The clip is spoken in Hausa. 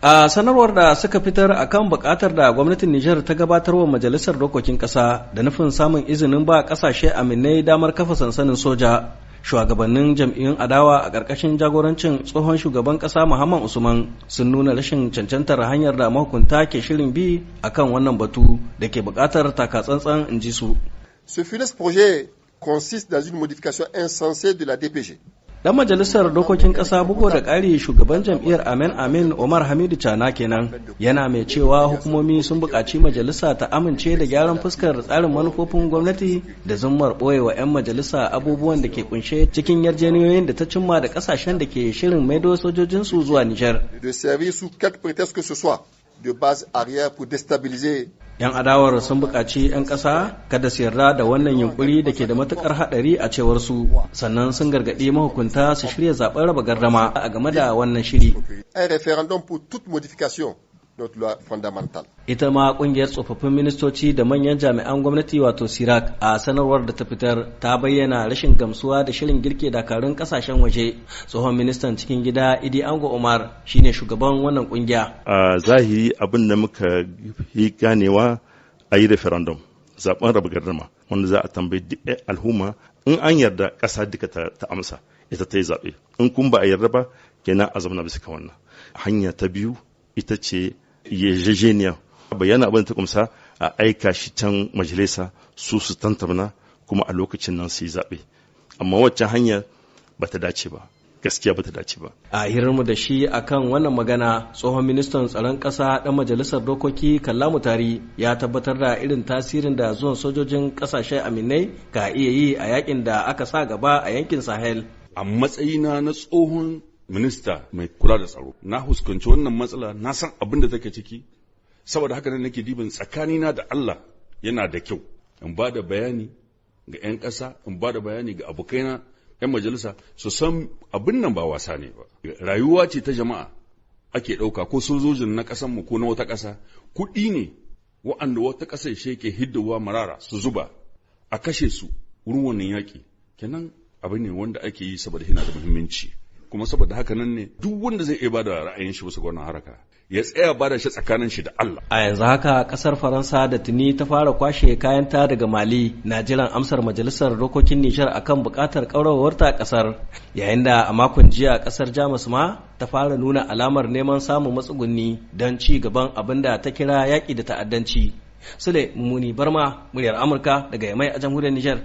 A sanarwar da suka fitar a kan bukatar da gwamnatin Nijar ta gabatar wa Majalisar Dokokin Ƙasa da nufin samun izinin ba ƙasashe aminai damar kafa sansanin soja, shugabannin jam'iyyun adawa a ƙarƙashin jagorancin tsohon shugaban ƙasa Muhammad Usman sun nuna rashin cancantar hanyar da mahukunta ke shirin bi a kan wannan batu da ke buƙatar takatsantsan in ji su. Ce funeste projet consiste dans une modification insensée de la DPG. Dan majalisar dokokin ƙasa bugu da ƙari shugaban jam'iyyar Amin Omar Hamidu Cana kenan yana mai cewa hukumomi sun buƙaci majalisa ta amince da gyaran fuskar tsarin manufofin gwamnati da zummar ɓoyewa 'yan majalisa abubuwan da ke kunshe cikin yarjejeniyoyin da ta cimma da ƙasashen da ke shirin maido sojojinsu zuwa Nijar. De servir sous quelque prétexte que ce soit de base arrière pour déstabiliser. 'Yan adawar sun buƙaci 'yan ƙasa kada su yarda da wannan yunkuri da ke da matuƙar haɗari a cewar su, sannan sun gargaɗi mahukunta su shirya zaɓen raba gardama a game da wannan shiri. Un référendum pour toute modification de notre loi fondamentale. Ita ma ƙungiyar tsofaffin ministoci da manyan jami'an gwamnati wato Sirak a sanarwar da ta fitar ta bayyana rashin gamsuwa da shirin girke dakarun ƙasashen waje. Tsohon ministan cikin gida Idi Ango Umar shine shugaban wannan ƙungiya. A zahiri abin da muka yi ganewa a yi referendum zaben raba gardama wanda za a tambayi duk al'umma in an yarda ƙasa duka ta amsa ita ta yi zaɓe in kun ba a yarda ba kenan a zamana bisa kan wannan. Hanya ta biyu ita ce yarjejeniya bayyana abin ta kumsa a aika shi can majalisa su tantamna kuma a lokacin nan su yi zaɓe amma waccan hanyar ba ta dace ba gaskiya ba ta dace ba. A hirarmu da shi akan wannan magana tsohon ministan tsaron ƙasa ɗan majalisar dokoki Kallamu Tari ya tabbatar da irin tasirin da zuwan sojojin ƙasashe aminai ka iya yi a yakin da aka sa gaba a yankin Sahel. A matsayina na tsohon minista mai kula da tsaro na huskanci wannan matsala na san abin da take ciki saboda haka nan nake dibin tsakanina da Allah yana da kyau in ba da bayani ga 'yan ƙasa in ba da bayani ga abokaina 'yan majalisa su san abin nan ba wasa ne ba rayuwa ce ta jama'a ake ɗauka ko sojojin na ƙasanmu ko na wata ƙasa kuɗi ne wa'anda wata ƙasar shi ke hiddowa marara su zuba a kashe su wurin wannan yaƙi kenan abin ne wanda ake yi saboda yana da muhimmanci kuma saboda haka nan ne duk wanda zai iya ba da ra'ayin shi bisa wannan haraka ya tsaya ba da shi tsakanin shi da Allah. A yanzu haka kasar Faransa da tuni ta fara kwashe kayanta daga Mali na jiran amsar majalisar dokokin Nijar akan bukatar kaurawarta kasar yayin da a makon jiya kasar Jamus ma ta fara nuna alamar neman samun matsugunni don ci gaban abin da ta kira yaƙi da ta'addanci. Sule Mumuni Barma, muryar Amurka daga Yamai a jamhuriyar Nijar.